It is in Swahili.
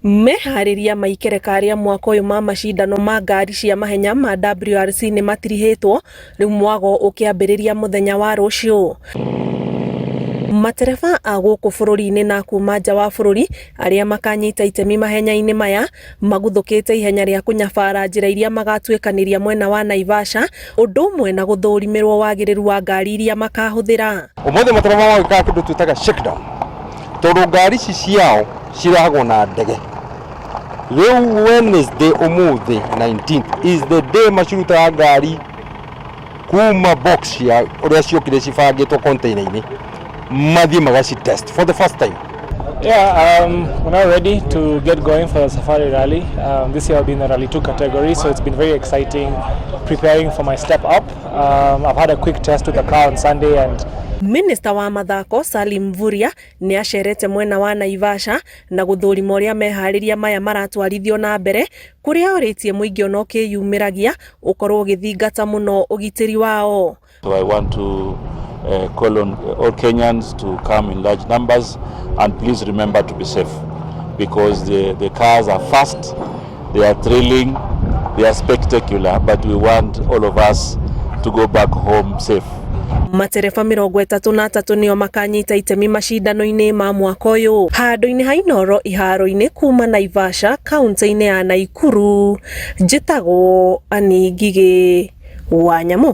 Meharĩria maikerekarĩa mwaka ũyũ ma macindano ma ngari cia mahenya ma WRC nĩ matirihĩtwo, rĩu mwago ũkĩambĩrĩria mũthenya wa rũciũ. Matereba a gũkũ bũrũri-inĩ na kuma nja wa bũrũri arĩa makanyita itemi mahenya-inĩ maya maguthũkĩte ihenya rĩa kũnyabara njĩra iria magatuĩkanĩria mwena wa Naivasha, ũndũ ũmwe na gũthũrimĩrwo wagĩrĩru wa ngari iria makahũthĩra. Ũmũthĩ matereba magĩkaga kĩndũ twĩtaga shakedown, tondũ ngari ici ciao ciragwo na ndege. Rĩu Wednesday ũmũthĩ 19th is the day macirutaga ngari kuma box cia ũrĩa ciokire cibangĩtwo container-inĩ mathiĩ magaci test for the first time. Yeah, we're now ready to get going for the Safari Rally. This year I've been in the Rally 2 category, so it's been very exciting preparing for my step up. I've had a quick test with the car on Sunday and Minister wa mathako Salim Mvurya nĩ acerete mwena wa Naivasha na gũthũrima ũrĩa meharĩria maya maratwarithio na mbere, kũrĩa orĩtie mũingĩ ona ũkĩyumĩragia ũkorwo ũgĩthingata mũno ũgitĩri wao. So I want to call on all Kenyans to come in large numbers and please remember to be safe, because the cars are fast, they are thrilling, they are spectacular, but we want all of us to go back home safe. Matereba 33 nĩo makanyita itemi macindano-inĩ ma mwaka ũyũ handũ-inĩ ha Inooro iharo-inĩ kuma Naivasha kaunti-inĩ ya Nakuru. Njĩtagwo Ani Ngigĩ wa Nyamũ.